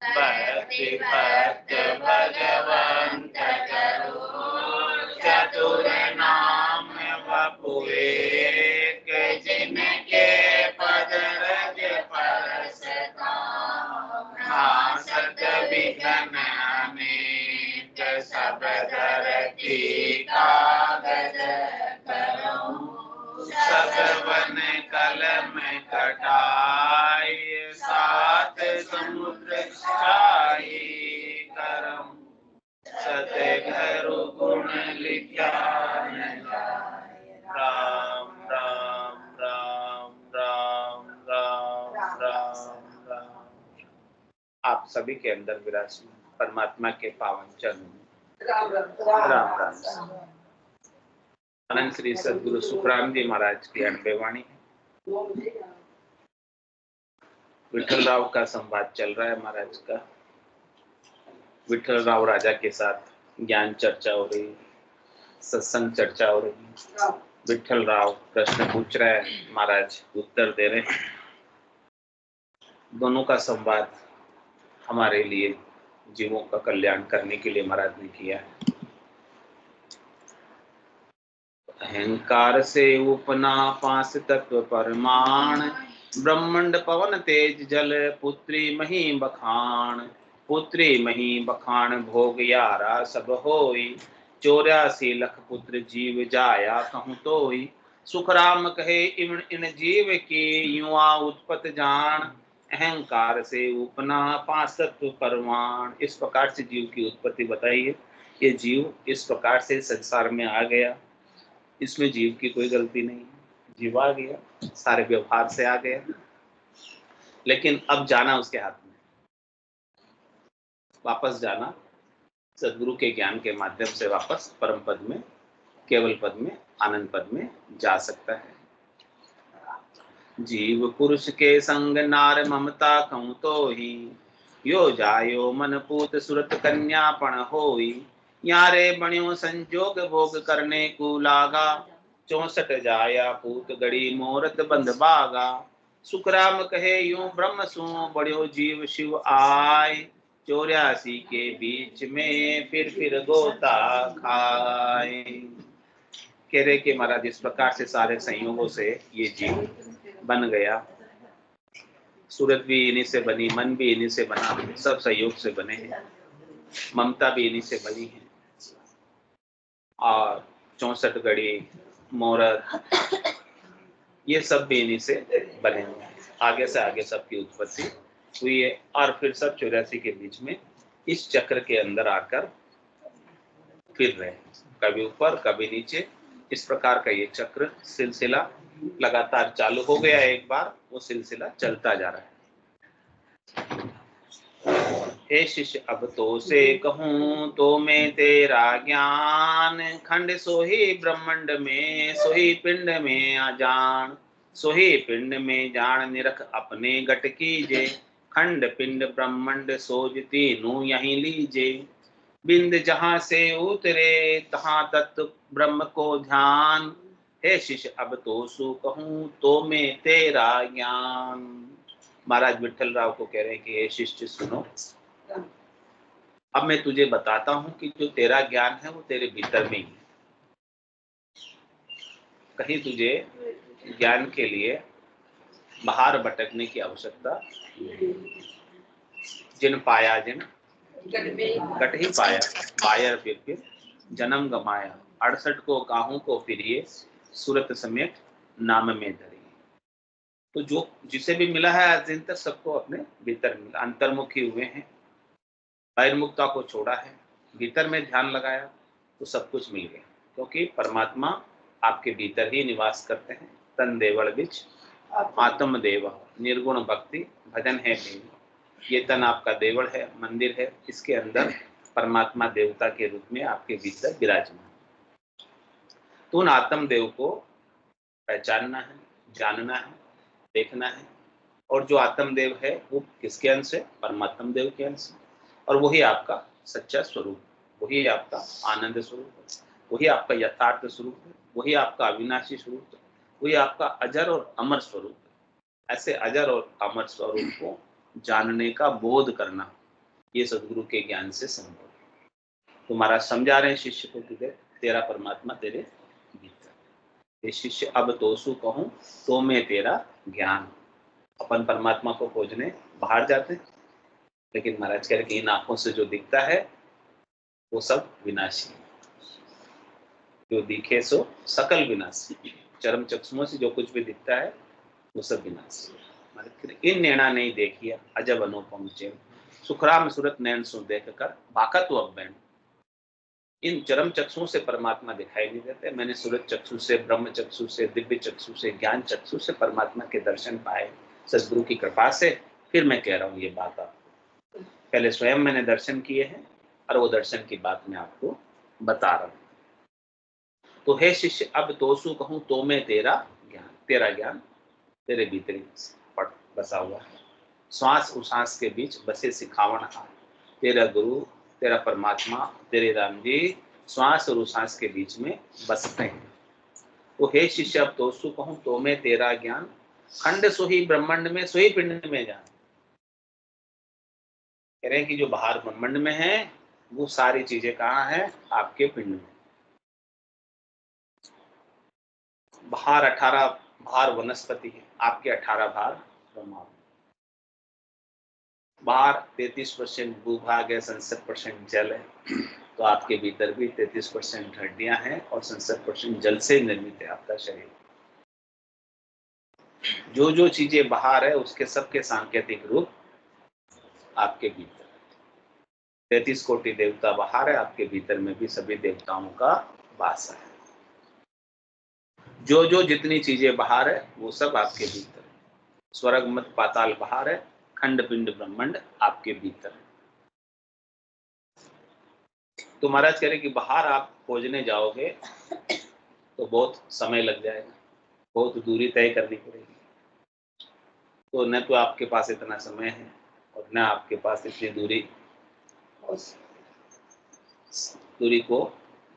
भक्ति भक्त भगवंत करो, चतुर नाम वपु एक, जिनके पद रज परस सत विघ्न अनेक, सब धरती कागज करो, सगवन कलम कटाई, सात समुद्र छाई करम, सतगुरु गुण लिखा न जाए। राम राम राम राम राम राम राम। आप सभी के अंदर विराजमान परमात्मा के पावन चरण राम राम राम। अनंत श्री सदगुरु सुखराम जी महाराज की 90 वाणी है। विठल राव का संवाद चल रहा है महाराज का। विठल राव राजा के साथ ज्ञान चर्चा हो रही, सत्संग चर्चा हो रही। विठल राव प्रश्न पूछ रहा है, महाराज उत्तर दे रहे हैं। दोनों का संवाद हमारे लिए जीवों का कल्याण करने के लिए महाराज ने किया है। अहंकार से उपना पांच तत्व परमाण, ब्रह्मंड पवन तेज जल पुत्री मही बखान, पुत्री मही बखान भोग यारा सब होई, 84 लख पुत्र जीव जाया कहूँ तोई, सुखराम कहे इन जीव की युवा उत्पत्ति जान, अहंकार से उपना पांच तत्व परमाण। इस प्रकार से जीव की उत्पत्ति बताइए। ये जीव इस प्रकार से संसार में आ गया, इसमें जीव की कोई गलती नहीं है। जीव आ गया, सारे व्यवहार से आ गया, लेकिन अब जाना उसके हाथ में। वापस जाना सदगुरु के ज्ञान के माध्यम से वापस परम पद में, केवल पद में, आनंद पद में जा सकता है। जीव पुरुष के संग नार ममता कहूँ तो ही, यो जायो मन पूत सुरत कन्या पण होई, यारे बण्यो संजोग भोग करने को लागा, 64 जाया पूत गड़ी मोरत बंध बागा, सुखराम कहे यूं ब्रह्म सु बड़ो जीव शिव आय, 84 के बीच में फिर गोता खाए। कह रहे कि महाराज इस प्रकार से सारे संयोगों से ये जीव बन गया। सूरत भी इन्हीं से बनी, मन भी इन्हीं से बना, सब संयोग से बने हैं। ममता भी इन्हीं से बनी है, और 64 गड़ी मोरत ये सब भी इन्हीं से बने हुए हैं। आगे से आगे सबकी उत्पत्ति हुई है, और फिर सब 84 के बीच में इस चक्र के अंदर आकर फिर रहे, कभी ऊपर कभी नीचे। इस प्रकार का ये चक्र सिलसिला लगातार चालू हो गया। एक बार वो सिलसिला चलता जा रहा है। हे शिष्य अब तो से कहूँ तो मैं तेरा ज्ञान, खंड सोही ब्रह्मंड में सोही पिंड में अजान, सोही पिंड में जान निरख अपने घट कीजे, खंड पिंड ब्रह्मंड सोज तीनों यहीं लीजे, बिंद जहां से उतरे तहां तत्व ब्रह्म को ध्यान, हे शिष्य अब तो सु कहूँ तो मैं तेरा ज्ञान। महाराज विठल राव को कह रहे हैं कि हे शिष्य सुनो, अब मैं तुझे बताता हूं कि जो तेरा ज्ञान है वो तेरे भीतर में ही है। कहीं तुझे ज्ञान के लिए बाहर भटकने की आवश्यकता। जिन पाया जिन गट ही पाया, बायर फिर जन्म गमाया, 68 को काहू को फिरिए, सूरत समेत नाम में धरी। तो जो जिसे भी मिला है आज दिन तक सबको अपने भीतर मिला। अंतर्मुखी हुए हैं, बहिर्मुखता को छोड़ा है, भीतर में ध्यान लगाया तो सब कुछ मिल गया, क्योंकि परमात्मा आपके भीतर ही निवास करते हैं। तन देवल बिच आत्म देव, निर्गुण भक्ति भजन है देव। ये तन आपका देवल है, मंदिर है, इसके अंदर परमात्मा देवता के रूप में आपके भीतर विराजमान। तो उन आत्म देव को पहचानना है, जानना है, देखना है। और जो आत्म देव है वो किसके अंश है? परमात्मा देव के अंश है। और वही आपका सच्चा स्वरूप, वही आपका आनंद स्वरूप है, वही आपका यथार्थ स्वरूप है, वही आपका अविनाशी स्वरूप है, वही आपका अजर और अमर स्वरूप है। ऐसे अजर और अमर स्वरूप को जानने का बोध करना, ये सदगुरु के ज्ञान से संभव है। तो महाराज समझा रहे हैं शिष्य को कि तेरा परमात्मा तेरे भीतर। ये शिष्य अब तोसु कहूं तो मैं तेरा ज्ञान। अपन परमात्मा को खोजने बाहर जाते, लेकिन महाराज कह रहे कि इन आंखों से जो दिखता है वो सब विनाशी है। जो दिखे सो सकल विनाशी। चरम चक्षुओं से जो कुछ भी दिखता है वो सब विनाशी। इन नैना नहीं देखिया अजब अनुपम चैन, सुखराम सूरत नैन सु देख कर बाकत अवैन। इन चरम चक्षुओं से परमात्मा दिखाई नहीं देते। मैंने सूरत चक्षु से, ब्रह्म चक्षु से, दिव्य चक्षु से, ज्ञान चक्षु से परमात्मा के दर्शन पाए सदगुरु की कृपा से। फिर मैं कह रहा हूँ ये बात आपको, पहले स्वयं मैंने दर्शन किए हैं और वो दर्शन की बात मैं आपको बता रहा हूँ। तो हे शिष्य अब तोसु कहूं तो मैं तेरा ज्ञान, तेरा ज्ञान तेरे भीतर पड़ बसा हुआ है। श्वास उश्वास के बीच बसे सिखावन हार, तेरा गुरु तेरा परमात्मा तेरे राम जी श्वास और उश्वास के बीच में बसते हैं। तो हे शिष्य अब तोसु कहूं तो मैं तेरा ज्ञान, खंड सोही ब्रह्मांड में सोही पिंड में जान। कह रहे हैं कि जो बाहर ब्रह्मांड में है वो सारी चीजें कहाँ है? आपके पिंड में। बाहर 18 भार वनस्पति है, आपके 18 भार ब्रह्मांड। बाहर 33% भूभाग है, 67% जल है, तो आपके भीतर भी 33% हड्डियां हैं और 67% जल से निर्मित है आपका शरीर। जो जो चीजें बाहर है उसके सबके सांकेतिक रूप आपके भीतर। 33 कोटि देवता बाहर है, आपके भीतर में भी सभी देवताओं का वास है। जो जो जितनी चीजें बाहर है वो सब आपके भीतर है। स्वर्ग मत पाताल बाहर है, खंड पिंड ब्रह्मांड आपके भीतर है। तो महाराज कह रहे कि बाहर आप खोजने जाओगे तो बहुत समय लग जाएगा, बहुत दूरी तय करनी पड़ेगी। तो न तो आपके पास इतना समय है और न आपके पास इतनी दूरी को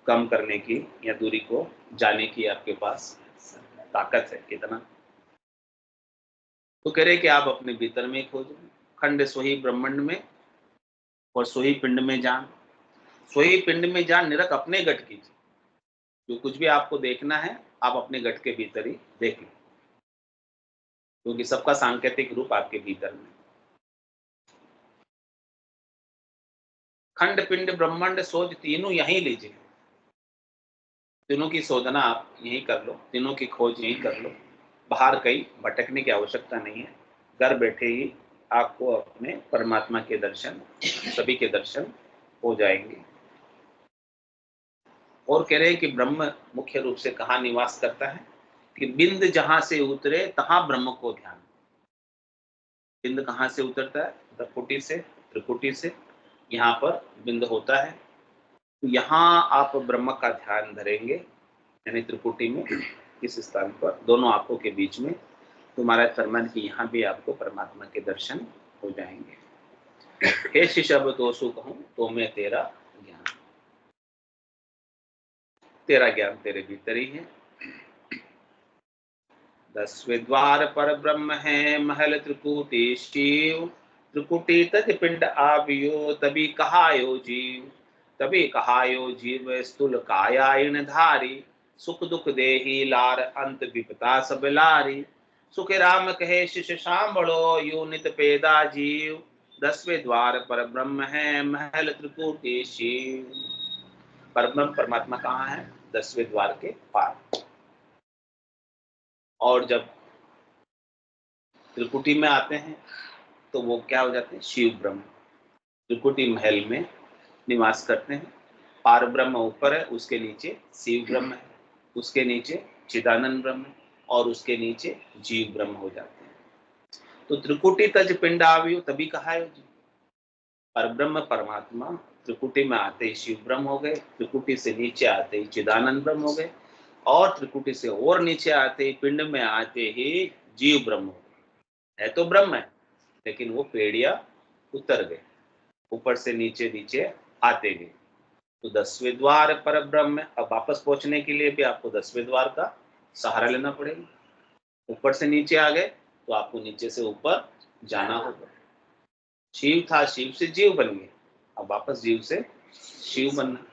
कम करने की या दूरी को जाने की आपके पास ताकत है इतना। तो कह रहे कि आप अपने भीतर में खोजो, खंड सोही ब्रह्मांड में और सोही पिंड में जान। सोही पिंड में जान निरख अपने गट कीजिए। जो कुछ भी आपको देखना है आप अपने गट के भीतर ही देख लो, क्योंकि सबका सांकेतिक रूप आपके भीतर में। खंड पिंड ब्रह्मांड सोच तीनों यहीं लीजिए। तीनों की शोधना आप यहीं कर लो, तीनों की खोज यहीं कर लो। बाहर कहीं भटकने की आवश्यकता नहीं है। घर बैठे ही आपको अपने परमात्मा के दर्शन, सभी के दर्शन हो जाएंगे। और कह रहे हैं कि ब्रह्म मुख्य रूप से कहाँ निवास करता है कि बिंद जहां से उतरे तहां ब्रह्म को ध्यान। बिंद कहाँ से उतरता है? त्रिकुटी से। त्रिकुटी से यहाँ पर बिंद होता है, तो यहाँ आप ब्रह्म का ध्यान धरेंगे, यानी त्रिकुटी में इस स्थान पर दोनों आंखों के बीच में। तो महाराज फरमान की यहाँ भी आपको परमात्मा के दर्शन हो जाएंगे। हे शिष्य अब तोसु कहूं तो मैं तेरा ज्ञान, तेरा ज्ञान तेरे भीतर ही है। 10वें द्वार पर ब्रह्म है महल त्रिकुटी शिव, त्रिकुटी तज पिंड आवियो तभी कहायो जीव। तभी कहायो जीव स्थूल कायायन धारी, सुख दुख देही लार अंत विपता सब लारी। सुख राम कहे शिष्य सांभलो यो नित पेदा जीव। 10वें द्वार पर ब्रह्म है महल त्रिकुटी शिव। परब्रह्म परमात्मा कहाँ है? 10वें द्वार के पार। और जब त्रिकुटी में आते हैं तो वो क्या हो जाते हैं? शिव ब्रह्म। त्रिकुटी महल में निवास करते हैं। पार ब्रह्म ऊपर है, उसके नीचे शिव ब्रह्म है, उसके नीचे चिदानंद ब्रह्म है और उसके नीचे जीव ब्रह्म हो जाते हैं। तो त्रिकुटी तज पिंड आवियो तभी कहा है जी। पर ब्रह्म परमात्मा त्रिकुटी में आते ही शिव ब्रह्म हो गए, त्रिकुटी से नीचे आते ही चिदानंद ब्रह्म हो गए और त्रिकुटी से और नीचे आते ही पिंड में आते ही जीव ब्रह्म हो गए। है तो ब्रह्म है, लेकिन वो पेड़िया उतर गए, ऊपर से नीचे नीचे आते गए। तो 10वें द्वार पर ब्रह्म। अब वापस पहुंचने के लिए भी आपको 10वें द्वार का सहारा लेना पड़ेगा। ऊपर से नीचे आ गए तो आपको नीचे से ऊपर जाना होगा। शिव था, शिव से जीव बन गया, अब वापस जीव से शिव बनना।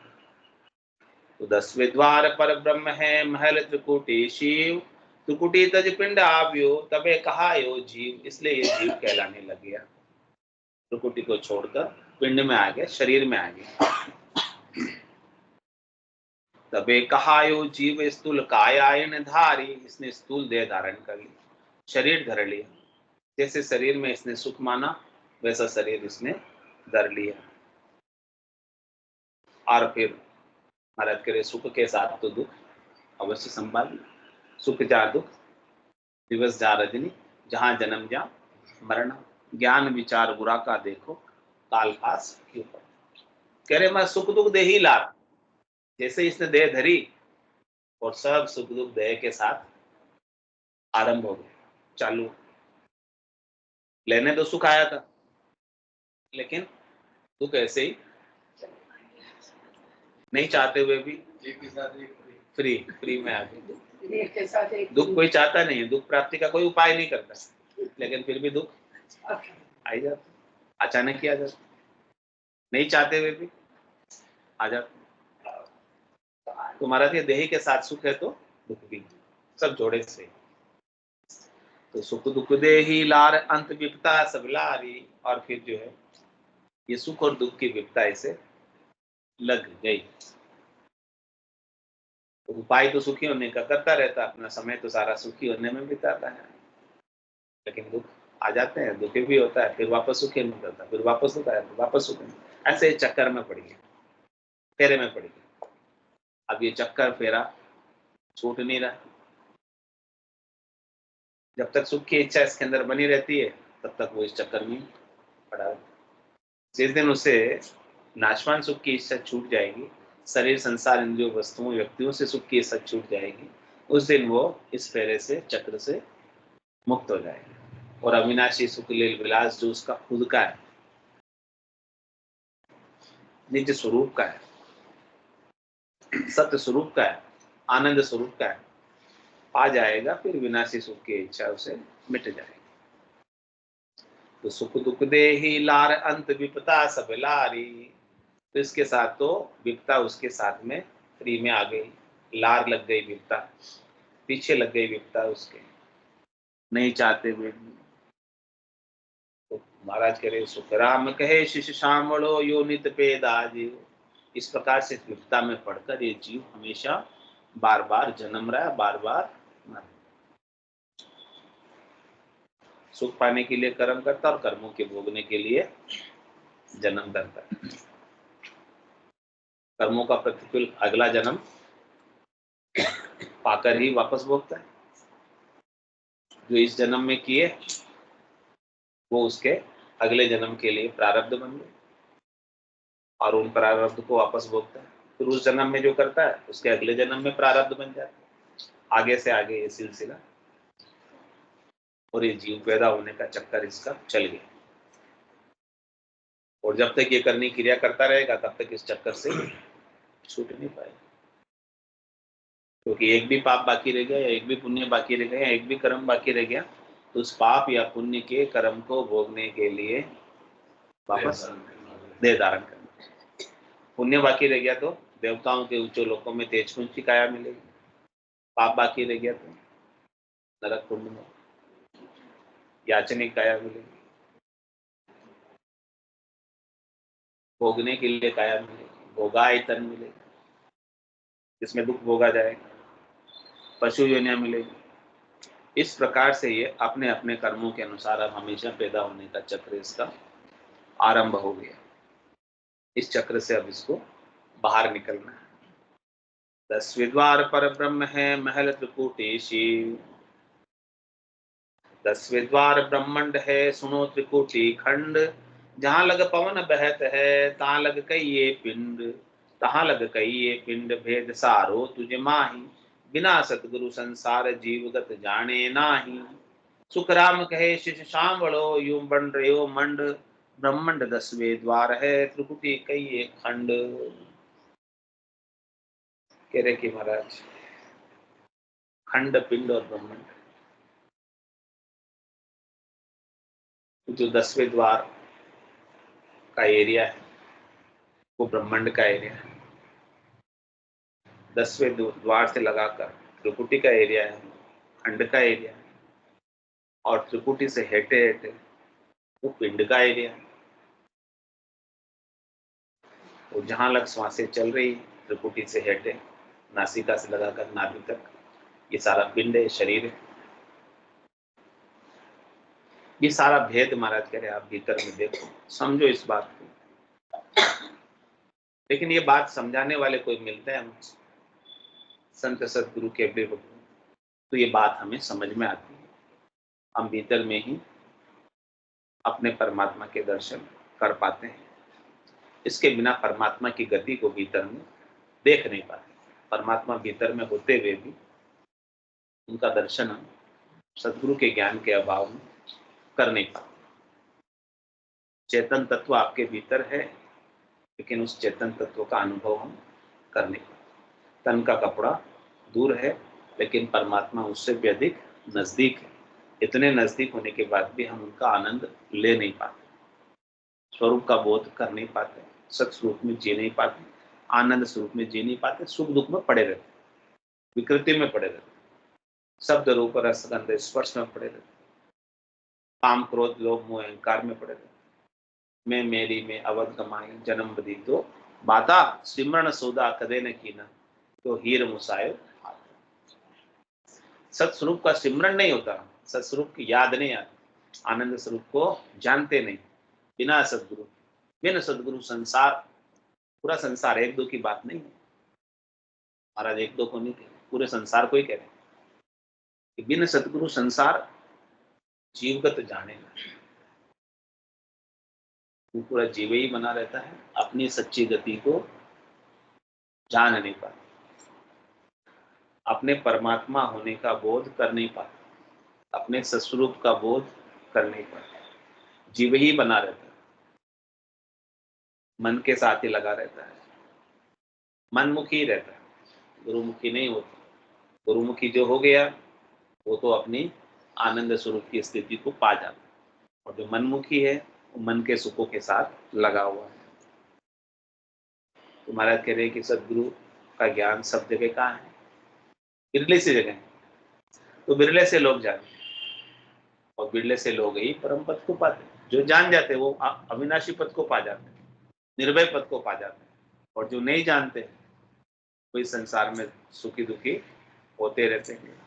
तो 10वें द्वार पर ब्रह्म है, महल त्रिकुटी शिव, त्रिकुटी तज पिंड आव्यो, तबे कहायो जीव, इसलिए ये जीव कहलाने लग गया। त्रिकुटी को छोड़कर पिंड में आ गया, शरीर में आ गया। तबे कहायो जीव स्थूल कायायन धारी, इसने स्थूल देह धारण कर लिया, शरीर धर लिया। जैसे शरीर में इसने सुख माना, वैसा शरीर इसने धर लिया। और फिर महाराज करे, सुख के साथ तो दुख अवश्य संभाल, सुख जा दुख दिवस जा रजनी, जहां जन्म जा मरण, ज्ञान विचार बुरा का देखो, काल पास क्यों पर। कह रहे मैं सुख दुख दे ही ला, जैसे इसने देह धरी और सब सुख दुख देह के साथ आरंभ हो गया, चालू। लेने तो सुख आया था, लेकिन दुख ऐसे ही नहीं चाहते हुए भी फ्री फ्री में आ गए। दुख कोई चाहता नहीं है, दुख प्राप्ति का कोई उपाय नहीं करता, लेकिन फिर भी दुख आ ही जाता, अचानक ही आ जाता, नहीं चाहते हुए भी आ जाता। तुम्हारा तो देही के साथ सुख है तो दुख भी, सब जोड़े से। तो सुख दुख देही लार अंत विपता सब लारी, और फिर जो है ये सुख और दुख की विपता इसे लग गई। तो उपाय तो सुखी होने का करता रहता, अपना समय तो सारा सुखी होने में बिताता है, लेकिन दुख आ जाते हैं, दुखी भी होता है, फिर वापस सुखी नहीं करता, फिर वापस होता है, फिर वापस सुखी, ऐसे चक्कर में पड़ गया, फेरे में पड़ गया। अब ये चक्कर फेरा छूट नहीं रहा। जब तक सुख की इच्छा इसके अंदर बनी रहती है, तब तक वो इस चक्कर में पड़ा। जिस दिन उसे नाशवान सुख की इच्छा छूट जाएगी, शरीर संसार इंद्रियों वस्तुओं व्यक्तियों से सुख की इच्छा छूट जाएगी, उस दिन वो इस फेरे से चक्र से मुक्त हो जाएगा। और अविनाशी सुख लील विलास जो उसका खुद का है, निज स्वरूप का है, सत्य स्वरूप का है, आनंद स्वरूप का है, आ जाएगा, फिर विनाशी सुख की इच्छा उसे मिट जाएगी। तो सुख दुख दे ही लार अंत विपता सब लारी, तो इसके साथ तो विपता उसके साथ में फ्री में आ गई, लार लग गई विपता, पीछे लग गई विपता उसके, नहीं चाहते हुए। तो महाराज कह रहे सुख राम कहे शिष्य श्यामलो यो नित पेदा जीव, इस प्रकार से विपता में पढ़कर ये जीव हमेशा बार बार जन्म रहा है, बार बार मर। सुख पाने के लिए कर्म करता और कर्मों के भोगने के लिए जन्म करता है। कर्मों का प्रतिफल अगला जन्म पाकर ही वापस भोगता है। जो इस जन्म में किए वो उसके अगले जन्म के लिए प्रारब्ध बन गए, और उन प्रारब्ध को वापस भोगता है। फिर उस जन्म में जो करता है उसके अगले जन्म में प्रारब्ध बन जाता है, आगे से आगे ये सिलसिला, और ये जीव पैदा होने का चक्कर इसका चल गया। और जब तक ये करनी क्रिया करता रहेगा तब तक इस चक्कर से छूट नहीं पाएगा, क्योंकि एक भी पाप बाकी रह गया या एक भी पुण्य बाकी रह गया या एक भी कर्म बाकी रह गया, तो उस पाप या पुण्य के कर्म को भोगने के लिए वापस देह धारण करना। पुण्य बाकी रह गया तो देवताओं के उच्च लोकों में तेजपुंज की काया मिलेगी, पाप बाकी रह गया तो नरक कुंड में याचनिक काया मिलेगी, भोगने के लिए काया मिलेगी, भोगायतन मिलेगी, जिसमें दुख भोगा जाएगा, पशु योनियां मिलेगी। इस प्रकार से ये अपने अपने कर्मों के अनुसार अब हमेशा पैदा होने का चक्र इसका आरंभ हो गया। इस चक्र से अब इसको बाहर निकलना है। 10वें द्वार पर ब्रह्म है, महल त्रिकुटी शिव, 10वें द्वार ब्रह्मंड है, सुनो त्रिकुटी खंड, जहां लग पवन बहत है, तहां लग कई ये पिंड, तहां लग कई ये पिंड, भेद सारो तुझ माही, बिना सतगुरु संसार जीवगत जाने नाही। सुख राम कहे शिष्य सांवलो, यूं बन रहे मंड, ब्रह्मंड 10वें द्वार है, त्रिकुटी कई ये खंड। कह रहे कि महाराज खंड पिंड और ब्रह्मंड, जो 10वें द्वार का एरिया है, वो ब्रह्मांड का एरिया है। 10वें द्वार से लगाकर त्रिपुटी का एरिया है, खंड का एरिया है। और त्रिपुटी से हेटे हेटे वो पिंड का एरिया है। वो जहां लग श्वासें चल रही त्रिपुटी से हेटे, नासिका से लगाकर नाभि तक, ये सारा पिंड है, शरीर है। ये सारा भेद महाराज कह रहे आप भीतर में देखो, समझो इस बात को। लेकिन ये बात समझाने वाले कोई मिलते हैं हमसे, संत सदगुरु के अवलिक, तो ये बात हमें समझ में आती है। हम भीतर में ही अपने परमात्मा के दर्शन कर पाते हैं। इसके बिना परमात्मा की गति को भीतर में देख नहीं पाते। परमात्मा भीतर में होते हुए भी उनका दर्शन हम सदगुरु के ज्ञान के अभाव में कर नहीं पाते। चेतन तत्व आपके भीतर है, लेकिन उस चेतन तत्व का अनुभव हम कर नहीं पाते। तन का कपड़ा दूर है, लेकिन परमात्मा उससे भी अधिक नजदीक है। इतने नजदीक होने के बाद भी हम उनका आनंद ले नहीं पाते, स्वरूप का बोध कर नहीं पाते, सत स्वरूप में जी नहीं पाते, आनंद स्वरूप में जी नहीं पाते, सुख दुख में पड़े रहते, विकृति में पड़े रहते, शब्द रूप रस गंध स्पर्श में पड़े रहते, काम क्रोध लोभ मोह अहंकार में पड़े रहते। मैं मेरी में अवध कमाई जन्म बदी तो बाता सिमरण सौदा कदे न कीना तो हीर मुसायो। सत्स्वरूप का सिमरण नहीं होता, सत्स्वरूप की याद नहीं आती, आनंद स्वरूप को जानते नहीं। बिना सदगुरु, बिना सदगुरु संसार, पूरा संसार, एक दो की बात नहीं है महाराज, एक दो को नहीं कह, पूरे संसार को ही कह रहे कि बिना सदगुरु संसार जीवगत जानेगा। वो पूरा जीव ही बना रहता है, अपनी सच्ची गति को जान नहीं पाता, अपने परमात्मा होने का बोध कर नहीं पाता, अपने सस्वरूप का बोध कर नहीं पाता, जीव ही बना रहता है, मन के साथ ही लगा रहता है, मनमुखी रहता है, गुरुमुखी नहीं होता। गुरुमुखी जो हो गया वो तो अपनी आनंद स्वरूप की स्थिति को पा जाता है, और जो मनमुखी है वो मन के सुखों के साथ लगा हुआ है। तो महाराज कह रहे कि सदगुरु का ज्ञान सब जगह कहाँ है? बिरले से जगह है। तो बिरले से लोग जाते, और बिरले से लोग ही परम पद को पाते। जो जान जाते वो अविनाशी पद को पा जाते, निर्भय पद को पा जाते, और जो नहीं जानते वही संसार में सुखी दुखी होते रहते हैं।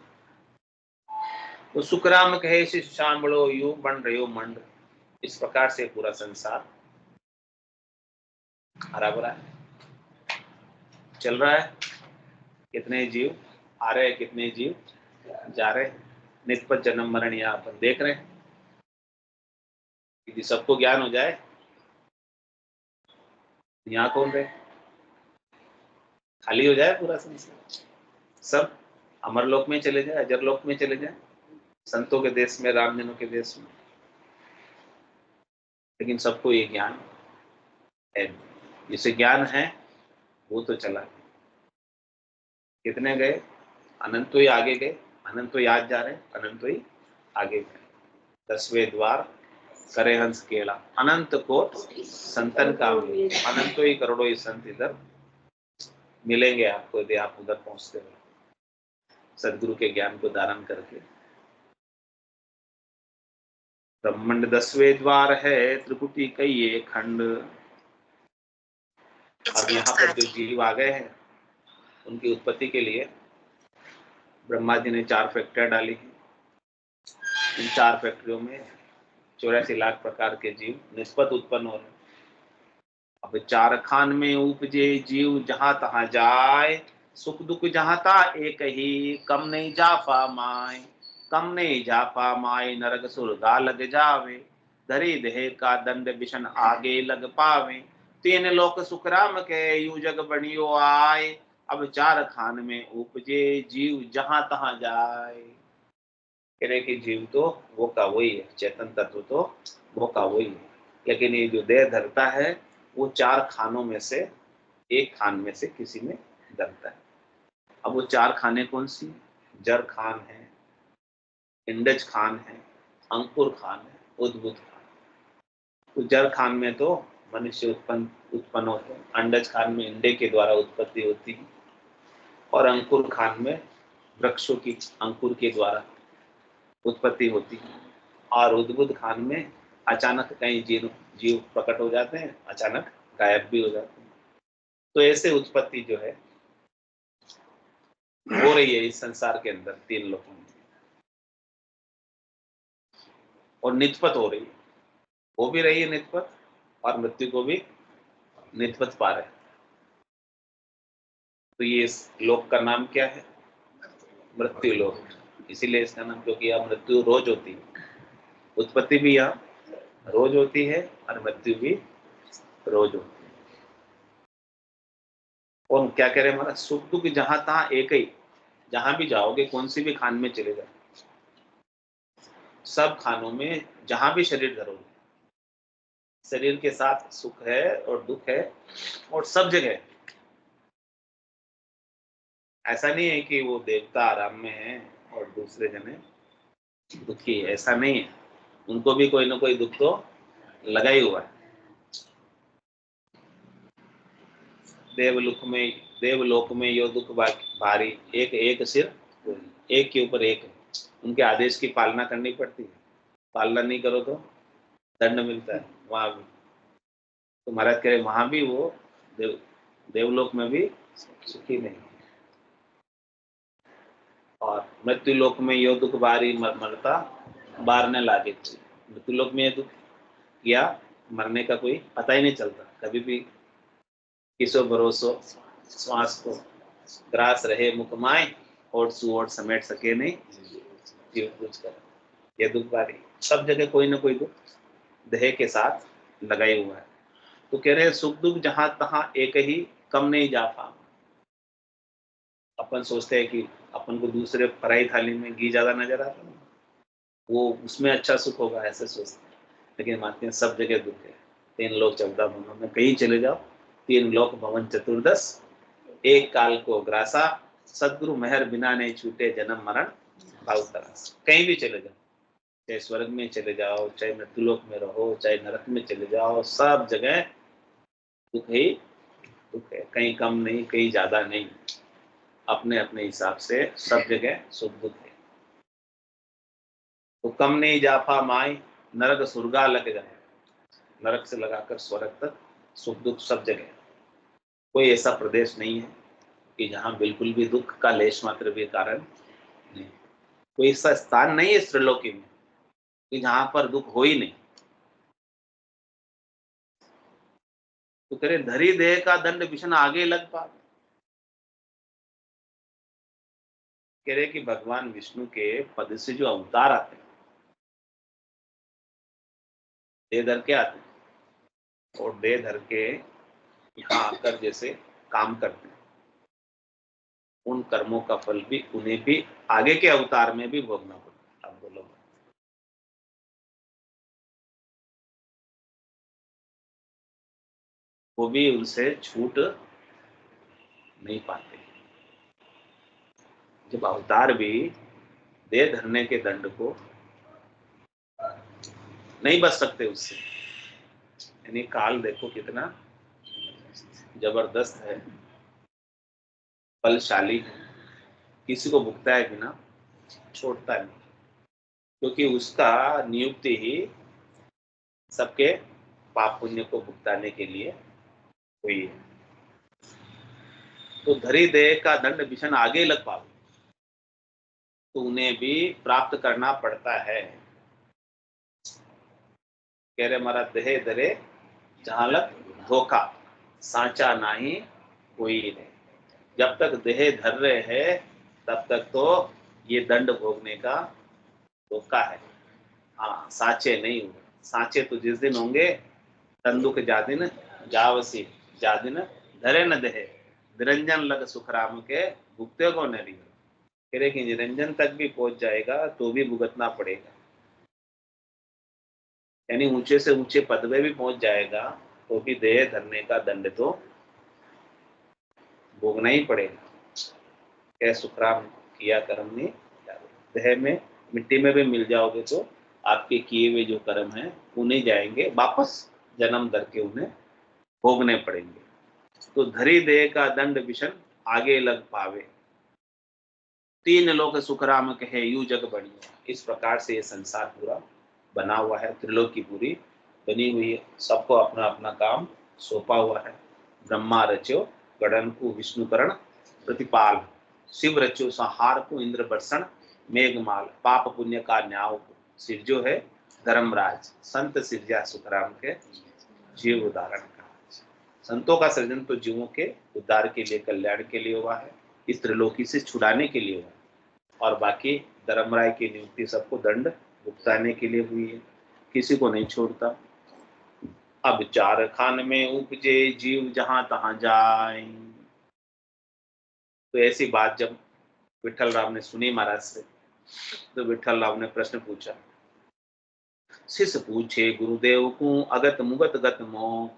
तो सुखराम कहे शिष्य सांभळो यू बन रहे हो मंड। इस प्रकार से पूरा संसार हरा भरा है, चल रहा है। कितने जीव आ रहे हैं, कितने जीव जा रहे हैं, निष्पत जन्म मरण यहाँ अपन देख रहे हैं। यदि सबको ज्ञान हो जाए, यहाँ कौन रहे, खाली हो जाए पूरा संसार, सब अमरलोक में चले जाए, अजरलोक में चले जाए, संतों के देश में, रामजनों के देश में। लेकिन सबको ये ज्ञान है, जिसे ज्ञान है वो तो चला। कितने गए, अनंत ही आगे गए, अनंत ही आज जा रहे, अनंत ही आगे गए। 10वें द्वार करे हंस केला, अनंत कोट संतन का मिले, अनंत ही करोड़ों ही संत इधर मिलेंगे आपको, यदि आप उधर पहुंचते हो सदगुरु के ज्ञान को धारण करके। ब्रह्मांड 10वें द्वार है, त्रिपुटी कई खंड। अब यहाँ पर जो जीव आ गए हैं उनकी उत्पत्ति के लिए ब्रह्मा जी ने 4 फैक्ट्रियां डाली हैं। इन 4 फैक्ट्रियों में 84 लाख प्रकार के जीव निष्पत उत्पन्न हो रहे हैं। अब 4 खान में उपजे जीव जहां तहां जाए, सुख दुख जहां ता एक ही, कम नहीं जाफा माए, कम नहीं जाफा माए, नरक सुरगा लग जावे, धरी देह का दंड विषण आगे लग पावे, 3 लोक सुख राम के यू जग बनियो आए, अब 4 खान में उपजे जीव जहां तहां जाए। कहने की जीव तो वो का वही है, चेतन तत्व तो वो का वही है, लेकिन ये जो देह धरता है वो 4 खानों में से एक खान में से किसी में धरता है। अब वो 4 खाने कौन सी? जर खान है, इंडज खान है, अंकुर खान है, उद्भुत खान। तो जर खान में तो मनुष्य उत्पन्न होते हैं। अंडज खान में अंडे के द्वारा उत्पत्ति होती है और अंकुर खान में वृक्षों की अंकुर के द्वारा उत्पत्ति होती है और उद्बुद्ध खान में अचानक कई जीव प्रकट हो जाते हैं, अचानक गायब भी हो जाते हैं। तो ऐसे उत्पत्ति जो है हो रही है इस संसार के अंदर 3 लोगों में और निष्पत हो रही है, हो भी रही है निष्पत और मृत्यु को भी निष्पत पा रहे हैं। तो ये इस लोक का नाम क्या है? मृत्यु लोक। इसीलिए इसका नाम, क्योंकि यहाँ मृत्यु रोज होती है, उत्पत्ति भी यहाँ रोज होती है और मृत्यु भी रोज होती है। और क्या कह रहे हैं हमारा सुख दुख जहां तहां एक ही, जहां भी जाओगे कौन सी भी खान में चले जाओ, सब खानों में जहां भी शरीर धरोगे, शरीर के साथ सुख है और दुख है और सब जगह। ऐसा नहीं है कि वो देवता आराम में है और दूसरे जने दुखी है, ऐसा नहीं है। उनको भी कोई ना कोई दुख तो लगा ही हुआ है। देवलोक में यो दुख भारी, एक एक सिर, एक के ऊपर एक। उनके आदेश की पालना करनी पड़ती है, पालना नहीं करो तो दंड मिलता है। वहां भी तो महाराज कह रहे वहां भी वो देवलोक में भी सुखी नहीं। और मृत्यु लोक में यो दुख भारी, मरता बार न लागे। मृत्यु लोक में ये दुख किया, मरने का कोई पता ही नहीं चलता, कभी भी किसो भरोसो श्वास को ग्रास रहे मुकमाए, और सुओट समेट सके नहीं जीव कुछ कर। ये दुख भारी, सब जगह कोई ना कोई दुख देह के साथ लगाए हुआ है। तो कह रहे हैं सुख दुख जहां तहां एक ही, कम नहीं जा पा। अपन सोचते हैं कि अपन को दूसरे पराई थाली में घी ज्यादा नजर आता है, वो उसमें अच्छा सुख होगा, ऐसे सोचते हैं। लेकिन मानते हैं सब जगह दुख है। 3 लोक 14 भवनों में कहीं चले जाओ, 3 लोक भवन चतुर्दश, एक काल को ग्रासा, सदगुरु मेहर बिना नहीं छूटे जन्म मरण भाव तरास। कहीं भी चले जाओ, चाहे स्वर्ग में चले जाओ, चाहे मृत्युलोक में रहो, चाहे नरक में चले जाओ, सब जगह दुख ही दुख है, कहीं कम नहीं, कहीं ज्यादा नहीं, अपने अपने हिसाब से सब जगह सुख दुख है। तो कम नहीं जाफा माई, नरक सुरगा लग जाए, नरक से लगाकर स्वर्ग तक सुख दुख सब जगह। कोई ऐसा प्रदेश नहीं है कि जहां बिल्कुल भी दुख का लेश मात्र भी कारण नहीं। कोई ऐसा स्थान नहीं है त्रिलोकी में कि जहां पर दुख हो ही नहीं। तो करे धरी देह का दंड विषण आगे लग पा। कह रहे कि भगवान विष्णु के पद से जो अवतार आते हैं, देह धर के आते हैं और देह धर के यहाँ आकर जैसे काम करते हैं, उन कर्मों का फल भी उन्हें भी आगे के अवतार में भी भोगना पड़ता है। अब बोलो, वो भी उनसे छूट नहीं पाते। जब अवतार भी देह धरने के दंड को नहीं बच सकते उससे, यानी काल देखो कितना जबरदस्त है, बलशाली है, किसी को भुगता है बिना छोड़ता नहीं, क्योंकि उसका नियुक्ति ही सबके पाप पुण्य को भुगताने के लिए हुई है। तो धरी देह का दंड विषण आगे लग पाओ तो उन्हें भी प्राप्त करना पड़ता है। कह रहे हमारा देह धरे जहां लग धोखा, सांचा नहीं कोई नहीं। जब तक देह धर रहे हैं तब तक तो ये दंड भोगने का धोखा है। हाँ, साचे नहीं हुए, साचे तो जिस दिन होंगे, तंदुक जा दिन जावसी, जा दिन धरे न देह, निरंजन लग सुख राम के भुगते को नहीं। कह रहे कि निरंजन तक भी पहुंच जाएगा तो भी भुगतना पड़ेगा, यानी ऊंचे से ऊंचे पद में भी पहुंच जाएगा तो भी देह धरने का दंड तो भोगना ही पड़ेगा। क्या सुखराम किया कर्म नहीं, देह में मिट्टी में भी मिल जाओगे तो आपके किए हुए जो कर्म हैं वो नहीं जाएंगे वापस, जन्म दर के उन्हें भोगने पड़ेंगे। तो धरी देह का दंड विषण आगे लग पावे, तीन लोक सुख राम कहे यू जग बढ़िया। इस प्रकार से ये संसार पूरा बना हुआ है, त्रिलोकी पूरी बनी हुई है, सबको अपना अपना काम सौंपा हुआ है। ब्रह्मा रचो गणन को विष्णुकरण प्रतिपाल, शिव रचो संहार को इंद्र बर्षण मेघमाल, पाप पुण्य का न्याय को सिरजो है धर्मराज, संत सिरजा सुखराम के जीव उदाहरण का। संतों का सृजन तो जीवों के उद्धार के लिए, कल्याण के लिए हुआ है, इस त्रिलोकी से छुड़ाने के लिए हुआ है, और बाकी धर्मराय की नियुक्ति सबको दंड भुगताने के लिए हुई है, किसी को नहीं छोड़ता। अब चार खान में उपजे जीव जहां तहां जाए। तो ऐसी बात जब विठल राम ने सुनी महाराज से, तो विठल राम ने प्रश्न पूछा। शिष्य पूछे गुरुदेव को अगत मुगत गत मोह,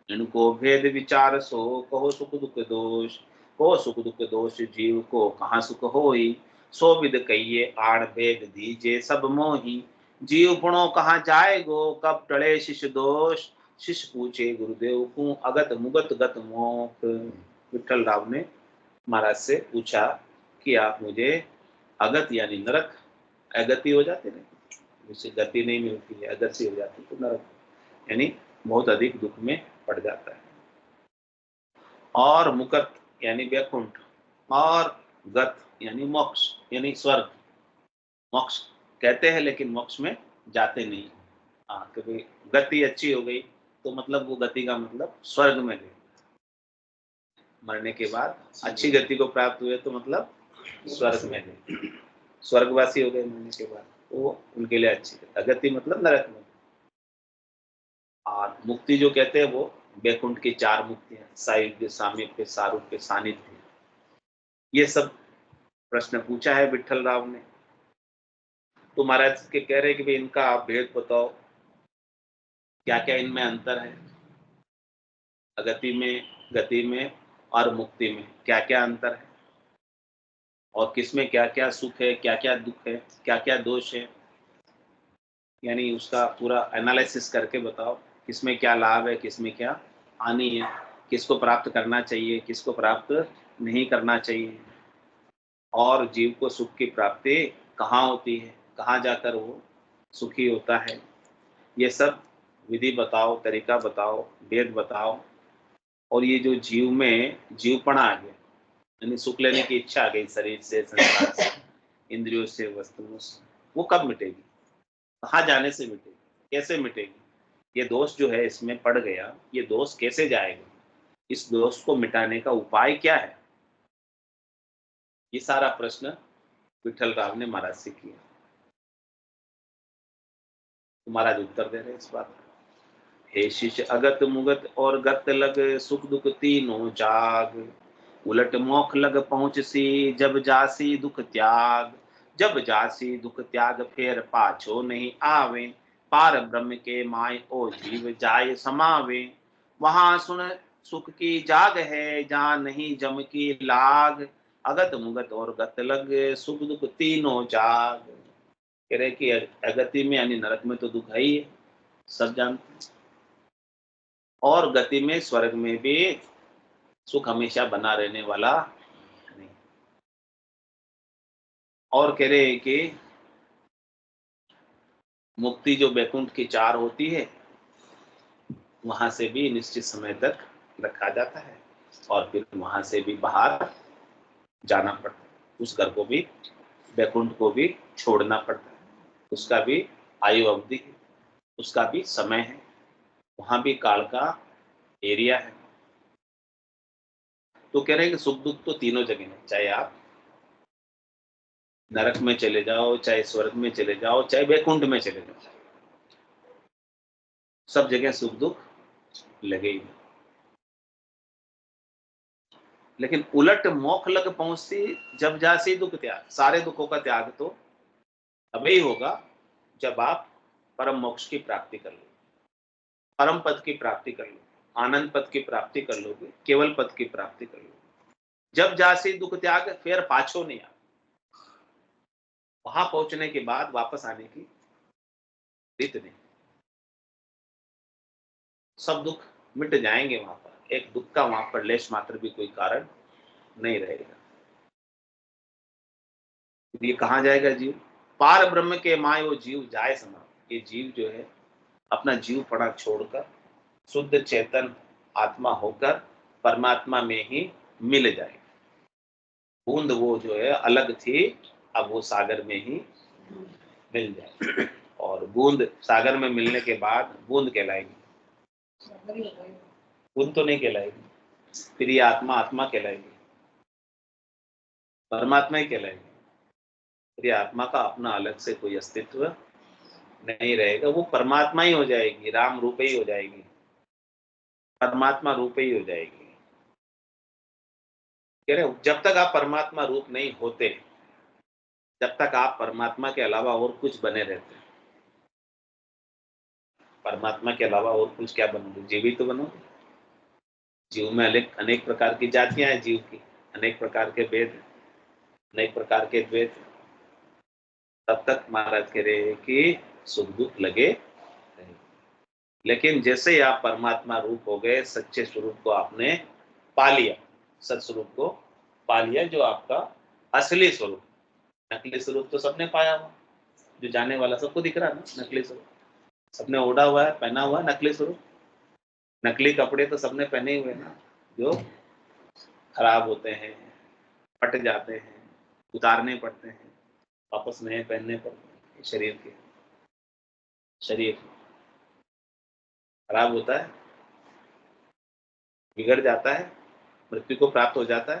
इनको भेद विचार सो कहो सुख दुख दोष, को सुख दुख दोष जीव को कहाँ सुख होई, सो विद कहिए आण भेद दीजे सब मोही, जीव पुणो कहाँ जाएगो कब टले शिष्य दोष। शिष्य पूछे गुरुदेव को अगत मुगत गत मोह। विठल राम ने महाराज से पूछा कि आप मुझे अगत यानी नरक, अगति हो जाते नहीं, जिससे गति नहीं मिलती है, अगति हो जाती तो नरक यानी बहुत अधिक दुख में पड़ जाता है, और मुकत यानी वैकुंठ, और गत यानी मोक्ष यानी स्वर्ग। मोक्ष कहते हैं लेकिन मोक्ष में जाते नहीं। हाँ, कभी गति अच्छी हो गई तो मतलब वो गति का मतलब स्वर्ग में गए, मरने के बाद अच्छी गति को प्राप्त हुए तो मतलब स्वर्ग में गए, स्वर्गवासी हो गए मरने के बाद, वो उनके लिए अच्छी गति। अगति मतलब नरक में। और मुक्ति जो कहते हैं वो वैकुंठ की चार मुक्तियां, सायुज्य, सामीप्य, सारूप्य, सानिध्य, ये सब प्रश्न पूछा है विठल राव ने। तो महाराज के कह रहे कि भाई इनका आप भेद बताओ, क्या क्या इनमें अंतर है, अगति में, गति में और मुक्ति में क्या क्या अंतर है, और किसमें क्या क्या सुख है, क्या क्या दुख है, क्या क्या दोष है, यानी उसका पूरा एनालिसिस करके बताओ, किसमें क्या लाभ है, किसमें क्या हानि है, किसको प्राप्त करना चाहिए, किसको प्राप्त नहीं करना चाहिए, और जीव को सुख की प्राप्ति कहाँ होती है, कहाँ जाकर वो सुखी होता है, ये सब विधि बताओ, तरीका बताओ, वेद बताओ। और ये जो जीव में जीवपना आ गया, यानी सुख लेने की इच्छा आ गई शरीर से, संसार से, इंद्रियों से, वस्तुओं से, वो कब मिटेगी, कहाँ जाने से मिटेगी, कैसे मिटेगी, ये दोष जो है इसमें पड़ गया, ये दोष कैसे जाएगा, इस दोष को मिटाने का उपाय क्या है, ये सारा प्रश्न विठल राव ने महाराज से किया। तो महाराज उत्तर दे रहे इस बात का। हे शिष्य अगत मुगत और गत लग, सुख दुख तीनों जाग, उलट मोख लग पहुंच सी जब जासी दुख त्याग, जब जासी दुख त्याग फेर पाछो नहीं आवे, पार ब्रह्म के माय ओ जीव जाय समावे, वहां सुन सुख की जाग है जहां नहीं जम की लाग, अगत मुगत और गत लग सुख दुख तीनों जाग। कह रहे कि अगति में यानी नरक में तो दुख है ही है, सब जानते हैं, और गति में स्वर्ग में भी सुख हमेशा बना रहने वाला नहीं। और कह रहे हैं कि मुक्ति जो बैकुंठ की चार होती है, वहां से भी निश्चित समय तक रखा जाता है, और फिर वहां से भी बाहर जाना पड़ता है, उस घर को भी, बैकुंठ को भी छोड़ना पड़ता है, उसका भी आयु अवधि है, उसका भी समय है, वहां भी काल का एरिया है। तो कह रहे हैं कि सुख दुख तो तीनों जगह है, चाहे आप नरक में चले जाओ, चाहे स्वर्ग में चले जाओ, चाहे बैकुंठ में चले जाओ, सब जगह सुख दुख लगे ही। लेकिन उलट मोक्ष लग पहुंचती जब जासी दुख त्याग, सारे दुखों का त्याग तो तभी होगा जब आप परम मोक्ष की प्राप्ति कर लोगे, परम पद की प्राप्ति कर लोगे, आनंद पद की प्राप्ति कर लोगे, केवल पद की प्राप्ति कर लोगे। जब जासी दुख त्याग फिर पाछो नहीं आ, वहां पहुंचने के बाद वापस आने की रीत नहीं। सब दुख मिट जाएंगे वहां पर, एक दुख का वहां पर लेश मात्र भी कोई कारण नहीं रहेगा। ये कहाँ जाएगा जीव? पार ब्रह्म के माय वो जीव जाए समा। ये जीव जो है अपना जीव पड़ा छोड़कर शुद्ध चेतन आत्मा होकर परमात्मा में ही मिल जाए। बूंद वो जो है अलग थी, अब वो सागर में ही मिल जाए। और बूंद सागर में मिलने के बाद बूंद कहलाएगी, बूंद तो नहीं कहलाएगी। फिर ये आत्मा आत्मा कहलाएगी, परमात्मा ही कहलाएगी। फिर ये आत्मा का अपना अलग से कोई अस्तित्व नहीं रहेगा, वो परमात्मा ही हो जाएगी, राम रूप ही हो जाएगी, परमात्मा रूप ही हो जाएगी। कह रहे जब तक आप परमात्मा रूप नहीं होते, जब तक आप परमात्मा के अलावा और कुछ बने रहते। परमात्मा के अलावा और कुछ क्या बनोगे? जीव ही तो बनोगे। जीव में अनेक प्रकार की जातियां हैं, जीव की अनेक प्रकार के भेद, अनेक प्रकार के द्वैत। तब तक महाराज कह रहे हैं कि सुख दुख लगे, लेकिन जैसे ही आप परमात्मा रूप हो गए, सच्चे स्वरूप को आपने पा लिया, सत्स्वरूप को पा लिया, जो आपका असली स्वरूप। नकली स्वरूप तो सबने पाया हुआ, जो जाने वाला सबको दिख रहा है ना। नकली स्वरूप सबने ओढ़ा हुआ है, पहना हुआ है नकली स्वरूप। नकली कपड़े तो सबने पहने हुए ना, जो खराब होते हैं, फट जाते हैं, उतारने पड़ते हैं, वापस नए पहनने पड़ते हैं। शरीर खराब होता है, बिगड़ जाता है, मृत्यु को प्राप्त हो जाता है,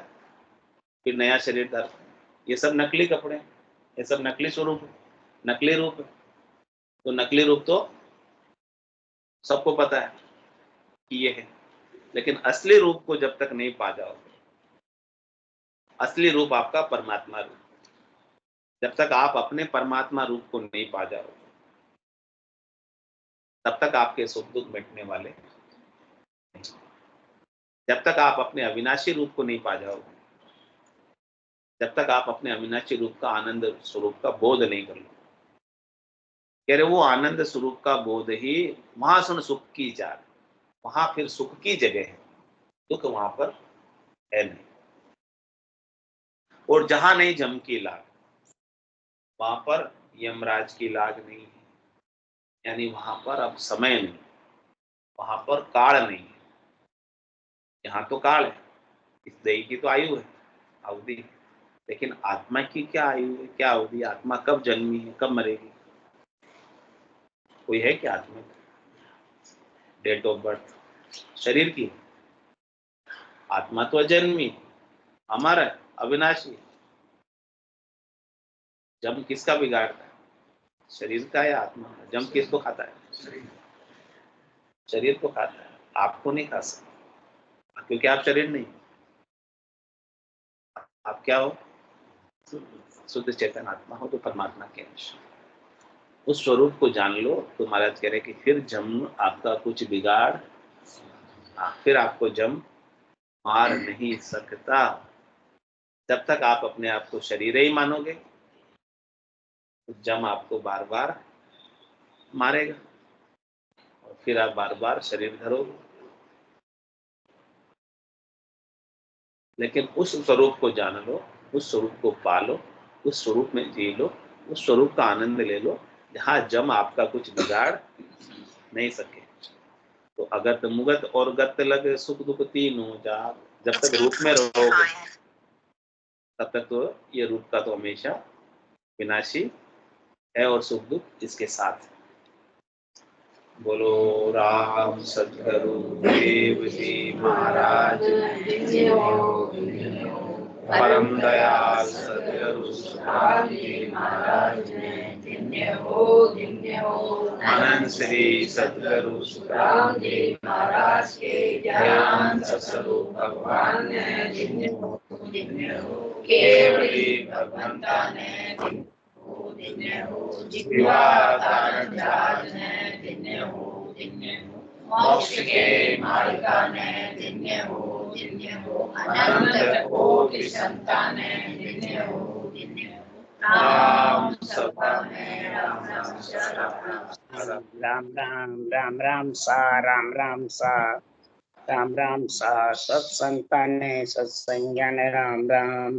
फिर नया शरीर धारता है। ये सब नकली कपड़े, ये सब नकली स्वरूप है, नकली रूप है। तो नकली रूप तो सबको पता है कि ये है, लेकिन असली रूप को जब तक नहीं पा जाओगे, असली रूप आपका परमात्मा रूप, जब तक आप अपने परमात्मा रूप को नहीं पा जाओगे, तब तक आपके सुख दुख मिटने वाले। जब तक आप अपने अविनाशी रूप को नहीं पा जाओगे, जब तक आप अपने अविनाशी रूप का आनंद स्वरूप का बोध नहीं कर लो। कह रहे वो आनंद स्वरूप का बोध ही वहां सुन सुख की जाग, वहां फिर सुख की जगह है, दुख वहां पर है नहीं। और जहां नहीं जम की लाग, वहां पर यमराज की लाग नहीं है। यानी वहां पर अब समय नहीं, वहां पर काल नहीं है। यहाँ तो काल है, इस देही की तो आयु है, अवधि। लेकिन आत्मा की क्या आयु है, क्या अवधि? आत्मा कब जन्मी है, कब मरेगी? कोई है क्या आत्मा? डेट ऑफ बर्थ शरीर की? आत्मा तो अजन्मी, हमारा अविनाशी। जम किसका बिगाड़ता है? शरीर का या आत्मा का? जम किसको खाता है? शरीर को खाता है, आपको नहीं खा सकता, क्योंकि आप शरीर नहीं। आप क्या हो? शुद्ध चेतन आत्मा हो, तो परमात्मा के अंश। उस स्वरूप को जान लो तो महाराज कह रहे कि फिर जम आपका कुछ बिगाड़, फिर आपको जम मार नहीं सकता। जब तक आप अपने आप को शरीर ही मानोगे, तो जम आपको बार बार मारेगा, और फिर आप बार बार शरीर धरोगे। लेकिन उस स्वरूप को जान लो, उस स्वरूप को पालो, उस स्वरूप में जी लो, उस स्वरूप का आनंद ले लो, जहाँ जम आपका कुछ बिगाड़ नहीं सके। तो अगत मुगत और गत लग सुख दुख तीनों जा, जब तक रूप में रहोगे तब तक तो ये रूप का तो हमेशा विनाशी है, और सुख दुख इसके साथ। बोलो राम सद्गुरु देव जी महाराज, परम दयाल सद्गुरु सुखराम जी महाराज, अनंत श्री सद्गुरु सुखराम जी महाराज के ज्ञान स्वरूप भगवान ने केवली भगवंता ने मोक्ष के मार्गा ने दिन्य हो अनंत कोटि संतान दिन्य हो। राम सभा में राम राम सा राम राम राम सा राम राम सा सत्संतान ने सत्संज्ञान राम राम